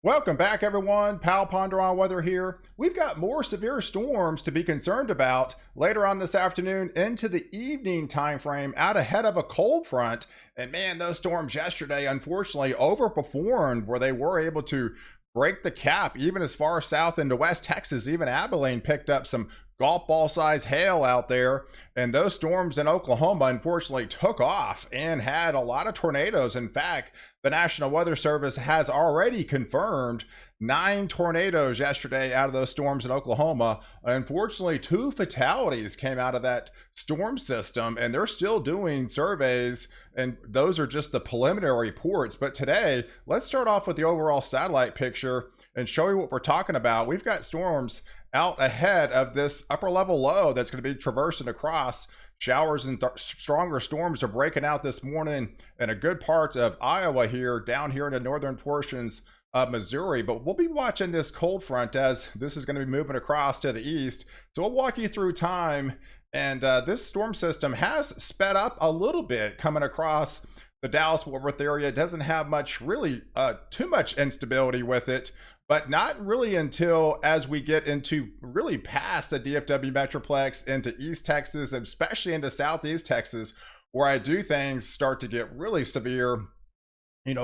Welcome back, everyone. POW Ponder Weather here. We've got more severe storms to be concerned about later on this afternoon into the evening time frame out ahead of a cold front. And man, those storms yesterday unfortunately overperformed where they were able to break the cap even as far south into West Texas. Even Abilene picked up some golf ball size hail out there, and those storms in Oklahoma unfortunately took off and had a lot of tornadoes. In fact, the National Weather Service has already confirmed 9 tornadoes yesterday out of those storms in Oklahoma. Unfortunately, 2 fatalities came out of that storm system, and they're still doing surveys, and those are just the preliminary reports. But today, let's start off with the overall satellite picture and show you what we're talking about. We've got storms out ahead of this upper level low that's going to be traversing across. Showers and stronger storms are breaking out this morning in a good part of Iowa here, down here in the northern portions of Missouri. But we'll be watching this cold front as this is going to be moving across to the east. So we'll walk you through time. And this storm system has sped up a little bit coming across the Dallas-Fort Worth area. It doesn't have much, really too much instability with it, but not really until as we get into really past the DFW Metroplex into East Texas, and especially into Southeast Texas, where I do things start to get really severe,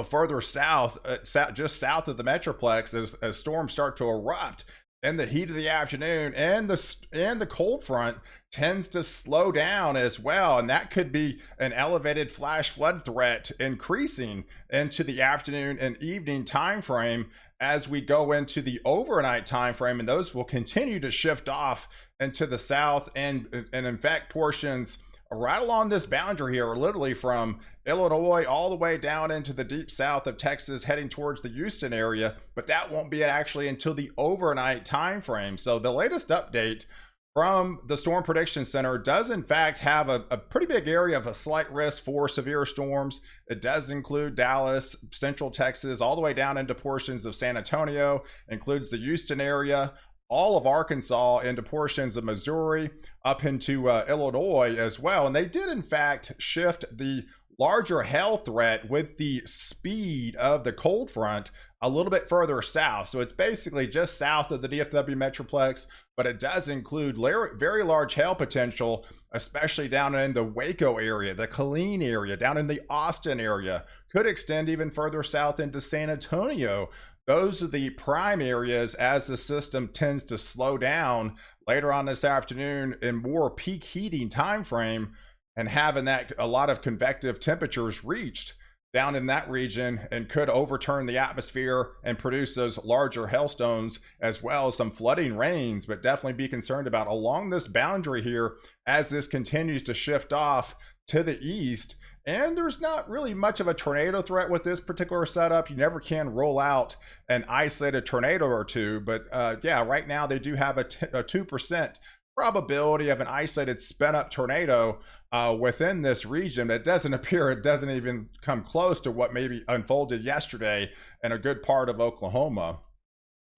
further south, just south of the Metroplex as storms start to erupt in the heat of the afternoon, and the cold front tends to slow down as well, and that could be an elevated flash flood threat increasing into the afternoon and evening time frame as we go into the overnight time frame, and those will continue to shift off into the south and in fact portions right along this boundary here, literally from Illinois all the way down into the deep south of Texas, heading towards the Houston area. But that won't be actually until the overnight time frame. So the latest update from the Storm Prediction Center does in fact have a pretty big area of a slight risk for severe storms. It does include Dallas, Central Texas, all the way down into portions of San Antonio, includes the Houston area, all of Arkansas, into portions of Missouri, up into Illinois as well. And they did in fact shift the larger hail threat with the speed of the cold front a little bit further south. So it's basically just south of the DFW Metroplex, but it does include very large hail potential, especially down in the Waco area, the Killeen area, down in the Austin area, could extend even further south into San Antonio. Those are the prime areas as the system tends to slow down later on this afternoon in more peak heating time frame, and having that a lot of convective temperatures reached down in that region, and could overturn the atmosphere and produce those larger hailstones as well as some flooding rains. But definitely be concerned about along this boundary here as this continues to shift off to the east. And there's not really much of a tornado threat with this particular setup. You never can roll out an isolated tornado or two, but yeah, right now they do have a 2% probability of an isolated sped up tornado within this region. It doesn't appear, it doesn't even come close to what maybe unfolded yesterday in a good part of Oklahoma.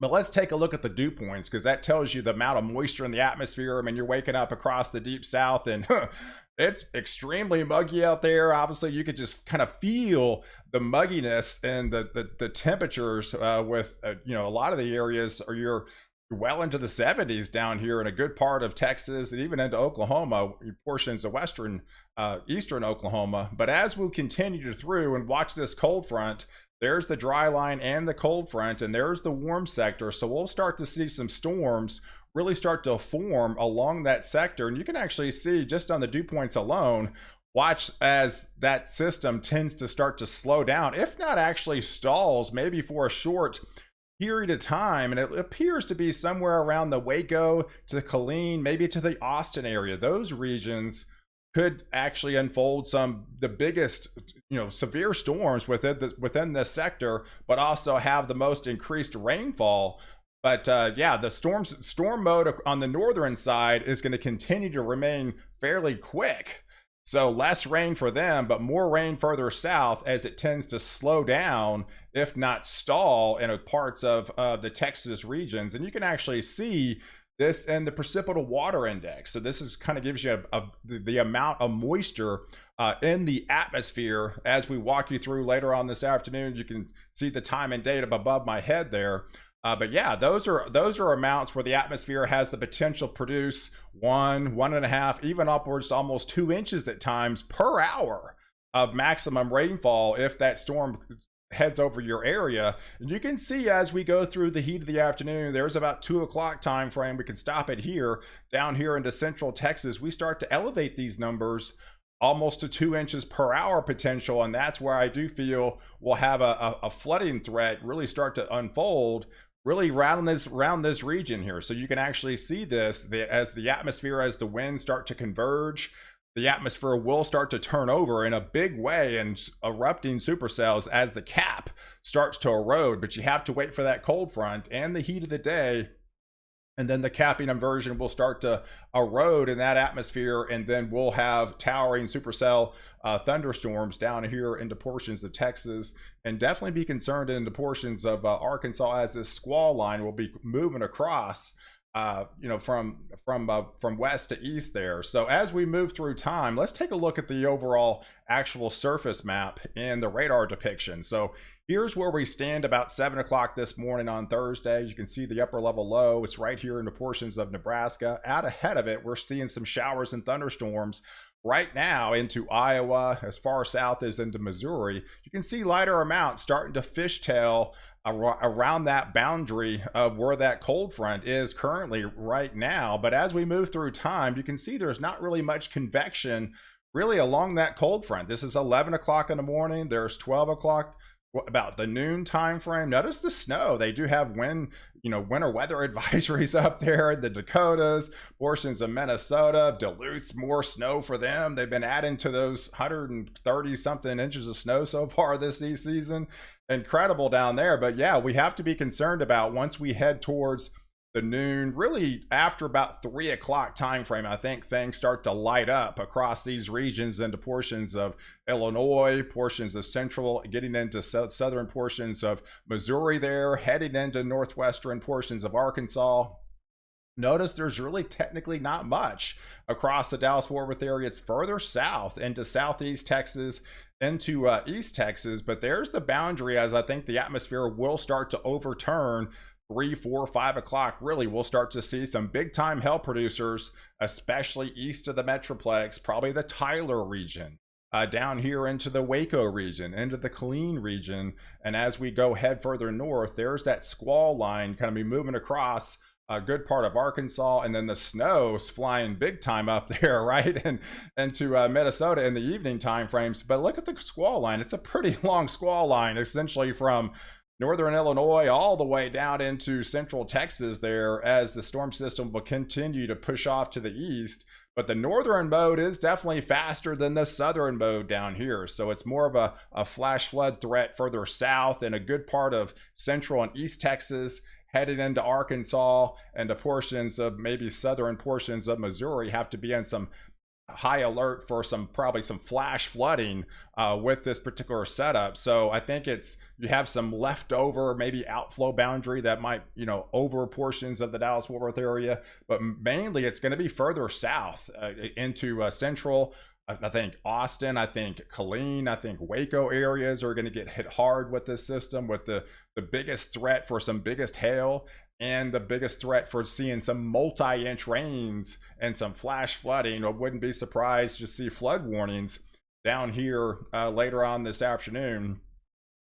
But let's take a look at the dew points, because that tells you the amount of moisture in the atmosphere. I mean, you're waking up across the deep south and it's extremely muggy out there. Obviously, you could just kind of feel the mugginess and the temperatures with, a lot of the areas are you're well into the 70s down here in a good part of Texas, and even into Oklahoma, portions of eastern Oklahoma. But as we continue through and watch this cold front, there's the dry line and the cold front, and there's the warm sector. So we'll start to see some storms really start to form along that sector. And you can actually see just on the dew points alone, watch as that system tends to start to slow down, if not actually stalls, maybe for a short period of time. And it appears to be somewhere around the Waco to Killeen, maybe to the Austin area. Those regions could actually unfold the biggest, severe storms within this sector, but also have the most increased rainfall. But yeah, the storm mode on the northern side is going to continue to remain fairly quick. So less rain for them, but more rain further south as it tends to slow down, if not stall, in parts of the Texas regions. And you can actually see this and the precipitable water index. So this is kind of gives you the amount of moisture in the atmosphere. As we walk you through later on this afternoon, you can see the time and date up above my head there. But yeah, those are amounts where the atmosphere has the potential to produce 1.5, even upwards to almost 2 inches at times per hour of maximum rainfall if that storm heads over your area. And you can see as we go through the heat of the afternoon, there's about 2 o'clock time frame. We can stop it here, down here into central Texas. We start to elevate these numbers almost to 2 inches per hour potential, and that's where I do feel we'll have a flooding threat really start to unfold really around this region here. So you can actually see this as the atmosphere, as the winds start to converge, the atmosphere will start to turn over in a big way and erupting supercells as the cap starts to erode. But you have to wait for that cold front and the heat of the day, and then the capping inversion will start to erode in that atmosphere, and then we'll have towering supercell thunderstorms down here into portions of Texas, and definitely be concerned into portions of Arkansas as this squall line will be moving across from west to east there. So as we move through time, let's take a look at the overall actual surface map and the radar depiction. So here's where we stand about 7 o'clock this morning on Thursday. You can see the upper level low. It's right here in the portions of Nebraska. Out ahead of it, we're seeing some showers and thunderstorms right now into Iowa, as far south as into Missouri. You can see lighter amounts starting to fishtail around that boundary of where that cold front is currently right now. But as we move through time, you can see there's not really much convection really along that cold front. This is 11 o'clock in the morning. There's 12 o'clock, about the noon time frame. Notice the snow. They do have winter weather advisories up there in the Dakotas, portions of Minnesota, Duluth's more snow for them. They've been adding to those 130 something inches of snow so far this season. Incredible down there. But yeah, we have to be concerned about once we head towards the noon, really after about 3 o'clock time frame, I think things start to light up across these regions into portions of Illinois, portions of central, getting into southern portions of Missouri there, heading into northwestern portions of Arkansas. Notice there's really technically not much across the Dallas-Fort Worth area. It's further south into southeast Texas, into East Texas, but there's the boundary as I think the atmosphere will start to overturn 3, 4, 5 o'clock. Really, we'll start to see some big time hail producers, especially east of the Metroplex, probably the Tyler region, down here into the Waco region, into the Killeen region. And as we go head further north, there's that squall line kind of be moving across a good part of Arkansas, and then the snow's flying big time up there, right, and into Minnesota in the evening time frames. But look at the squall line. It's a pretty long squall line, essentially from northern Illinois all the way down into central Texas there, as the storm system will continue to push off to the east. But the northern mode is definitely faster than the southern mode down here. So it's more of a flash flood threat further south in a good part of central and east Texas, headed into Arkansas, and the portions of maybe southern portions of Missouri have to be in some high alert for probably some flash flooding with this particular setup. So I think you have some leftover maybe outflow boundary that might over portions of the Dallas-Fort Worth area, but mainly it's going to be further south into central. I think Austin, I think Killeen, I think Waco areas are going to get hit hard with this system, with the biggest threat for some biggest hail, and the biggest threat for seeing some multi-inch rains and some flash flooding. I wouldn't be surprised to see flood warnings down here later on this afternoon.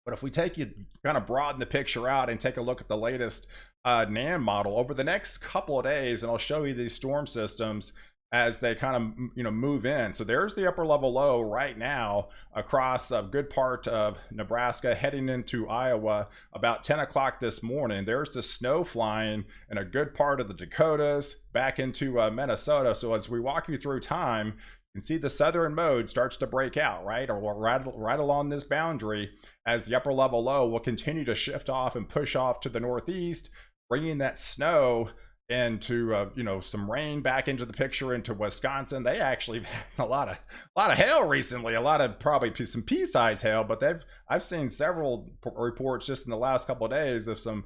But if we kind of broaden the picture out and take a look at the latest NAM model over the next couple of days, and I'll show you these storm systems as they kind of move in. So there's the upper level low right now across a good part of Nebraska, heading into Iowa about 10 o'clock this morning. There's the snow flying in a good part of the Dakotas back into Minnesota. So as we walk you through time, you can see the southern mode starts to break out, right, or right along this boundary, as the upper level low will continue to shift off and push off to the northeast, bringing that snow into you know, some rain back into the picture into Wisconsin. They actually had a lot of hail recently, a lot of probably some pea-sized hail, but I've seen several reports just in the last couple of days of some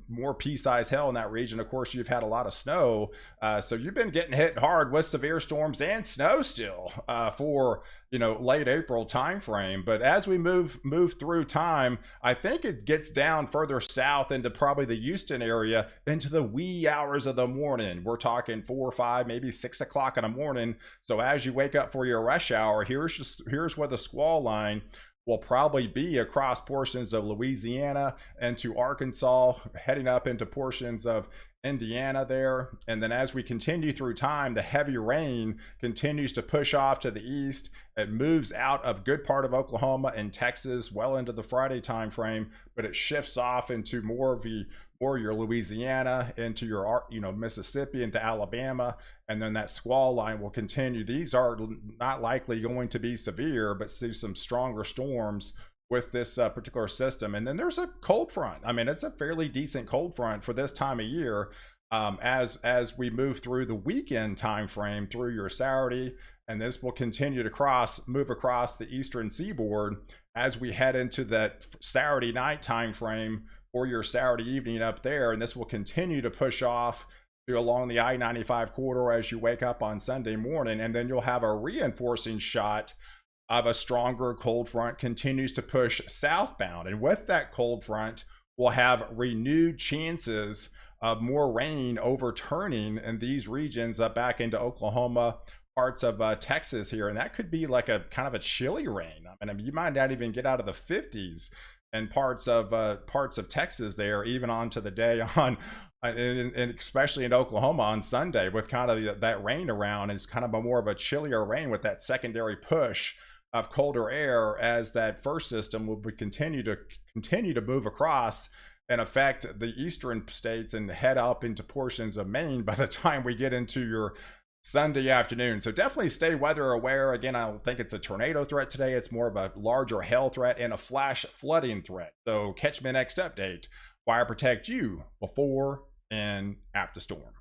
more pea-sized hail in that region. Of course, you've had a lot of snow, so you've been getting hit hard with severe storms and snow still for, you know, late April timeframe. But as we move through time, I think it gets down further south into probably the Houston area into the wee hours of the morning. We're talking 4 or 5, maybe 6 o'clock in the morning. So as you wake up for your rush hour, here's where the squall line will probably be across portions of Louisiana into Arkansas, heading up into portions of Indiana there. And then as we continue through time, the heavy rain continues to push off to the east. It moves out of good part of Oklahoma and Texas well into the Friday time frame, but it shifts off into more of your Louisiana, into your, you know, Mississippi, into Alabama, and then that squall line will continue. These are not likely going to be severe, but see some stronger storms with this particular system. And then there's a cold front. I mean, it's a fairly decent cold front for this time of year, as we move through the weekend time frame through your Saturday, and this will continue to move across the eastern seaboard as we head into that Saturday night time frame or your Saturday evening up there. And this will continue to push off along the I-95 corridor as you wake up on Sunday morning. And then you'll have a reinforcing shot of a stronger cold front continues to push southbound. And with that cold front, we'll have renewed chances of more rain overturning in these regions up back into Oklahoma, parts of Texas here. And that could be like a kind of a chilly rain. I mean, you might not even get out of the 50s and parts of Texas there, even onto the day on, and especially in Oklahoma on Sunday, with kind of that rain around. It's kind of more of a chillier rain with that secondary push of colder air as that first system will continue to move across and affect the eastern states and head up into portions of Maine by the time we get into your Sunday afternoon. So definitely stay weather aware. Again, I don't think it's a tornado threat today. It's more of a larger hail threat and a flash flooding threat. So catch me next update, where I protect you before and after storm.